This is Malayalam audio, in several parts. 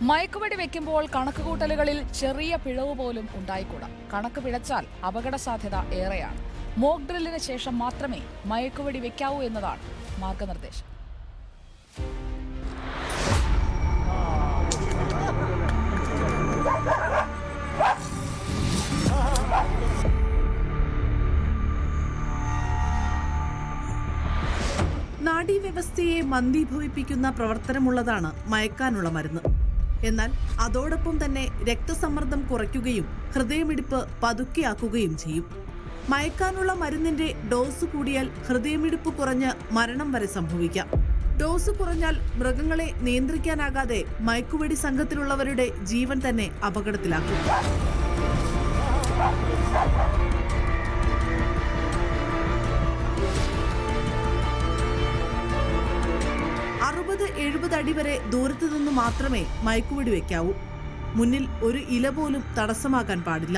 മയക്കുവെടി വെക്കുമ്പോൾ കണക്കുകൂട്ടലുകളിൽ ചെറിയ പിഴവ് പോലും ഉണ്ടായിക്കൂടാ. കണക്ക് പിഴച്ചാൽ അപകട സാധ്യത ഏറെയാണ്. മോക്ക് ഡ്രില്ലിന് ശേഷം മാത്രമേ മയക്കുവെടി വെക്കാവൂ എന്നതാണ് മാർഗനിർദ്ദേശം. നാഡീവ്യവസ്ഥയെ മന്ദീഭവിപ്പിക്കുന്ന പ്രവർത്തനമുള്ളതാണ് മയക്കാനുള്ള മരുന്ന്. എന്നാൽ അതോടൊപ്പം തന്നെ രക്തസമ്മർദ്ദം കുറയ്ക്കുകയും ഹൃദയമിടിപ്പ് പതുക്കെയാക്കുകയും ചെയ്യും. മയക്കാനുള്ള മരുന്നിന്റെ ഡോസ് കൂടിയാൽ ഹൃദയമിടിപ്പ് കുറഞ്ഞ് മരണം വരെ സംഭവിക്കാം. ഡോസ് കുറഞ്ഞാൽ മൃഗങ്ങളെ നിയന്ത്രിക്കാനാകാതെ മയക്കുവെടി സംഘത്തിലുള്ളവരുടെ ജീവൻ തന്നെ അപകടത്തിലാക്കും. 60-70 അടി വരെ ദൂരത്തു നിന്ന് മാത്രമേ മയക്കുവെടി വെക്കാവൂ. മുന്നിൽ ഒരു ഇല പോലും തടസ്സമാകാൻ പാടില്ല.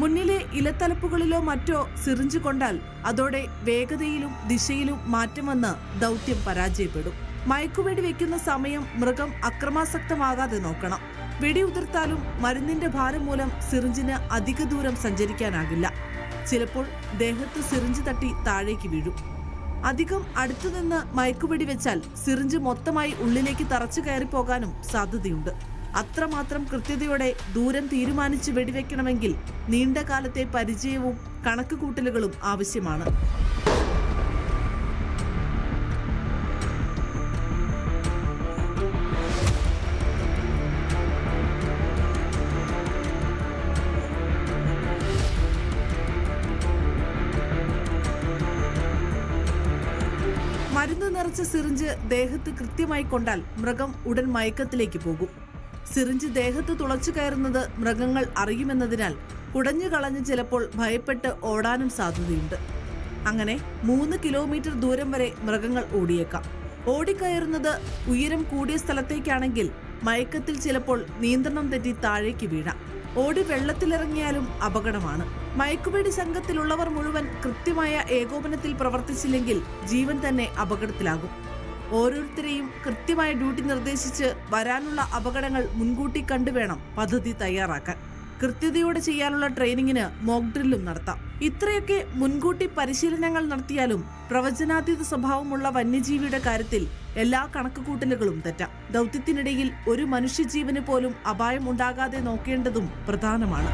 മുന്നിലെ ഇലത്തലപ്പുകളിലോ മറ്റോ സിറിഞ്ച് കൊണ്ടാൽ അതോടെ വേഗതയിലും ദിശയിലും മാറ്റം വന്ന് ദൗത്യം പരാജയപ്പെടും. മയക്കുവെടി വെക്കുന്ന സമയം മൃഗം അക്രമാസക്തമാകാതെ നോക്കണം. വെടി ഉതിർത്താലും മരുന്നിന്റെ ഭാരം മൂലം സിറിഞ്ചിന് അധിക ദൂരം സഞ്ചരിക്കാനാകില്ല. ചിലപ്പോൾ ദേഹത്ത് സിറിഞ്ച് തട്ടി താഴേക്ക് വീഴും. അധികം അടുത്തുനിന്ന് മയക്കുവെടി വെച്ചാൽ സിറിഞ്ച് മൊത്തമായി ഉള്ളിലേക്ക് തറച്ചു കയറിപ്പോകാനും സാധ്യതയുണ്ട്. അത്രമാത്രം കൃത്യതയോടെ ദൂരം തീരുമാനിച്ച് വെടിവെക്കണമെങ്കിൽ നീണ്ട കാലത്തെ പരിചയവും കണക്കുകൂട്ടലുകളും ആവശ്യമാണ്. മരുന്ന് നിറച്ച സിറിഞ്ച് ദേഹത്ത് കൃത്യമായി കൊണ്ടാൽ മൃഗം ഉടൻ മയക്കത്തിലേക്ക് പോകും. സിറിഞ്ച് ദേഹത്ത് തുളച്ചു കയറുന്നത് മൃഗങ്ങൾ അറിയുമെന്നതിനാൽ കുടഞ്ഞു കളഞ്ഞ് ചിലപ്പോൾ ഭയപ്പെട്ട് ഓടാനും സാധ്യതയുണ്ട്. അങ്ങനെ 3 കിലോമീറ്റർ ദൂരം വരെ മൃഗങ്ങൾ ഓടിയേക്കാം. ഓടിക്കയറുന്നത് ഉയരം കൂടിയ സ്ഥലത്തേക്കാണെങ്കിൽ മയക്കത്തിൽ ചിലപ്പോൾ നിയന്ത്രണം തെറ്റി താഴേക്ക് വീഴാം. ഓടി വെള്ളത്തിലിറങ്ങിയാലും അപകടമാണ്. മയക്കുവെടി സംഘത്തിലുള്ളവർ മുഴുവൻ കൃത്യമായ ഏകോപനത്തിൽ പ്രവർത്തിച്ചില്ലെങ്കിൽ ജീവൻ തന്നെ അപകടത്തിലാകും. ഓരോരുത്തരെയും കൃത്യമായ ഡ്യൂട്ടി നിർദ്ദേശിച്ച് വരാനുള്ള അപകടങ്ങൾ മുൻകൂട്ടി കണ്ടുവേണം പദ്ധതി തയ്യാറാക്കാൻ. കൃത്യതയോടെ ചെയ്യാനുള്ള ട്രെയിനിങ്ങിന് മോക്ക് ഡ്രില്ലും നടത്താം. ഇത്രയൊക്കെ മുൻകൂട്ടി പരിശീലനങ്ങൾ നടത്തിയാലും പ്രവചനാതീത സ്വഭാവമുള്ള വന്യജീവിയുടെ കാര്യത്തിൽ എല്ലാ കണക്കുകൂട്ടലുകളും തെറ്റാം. ദൗത്യത്തിനിടയിൽ ഒരു മനുഷ്യജീവന് പോലും അപായം ഉണ്ടാകാതെ നോക്കേണ്ടതും പ്രധാനമാണ്.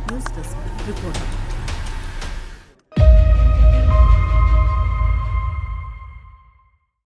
News desk reporter.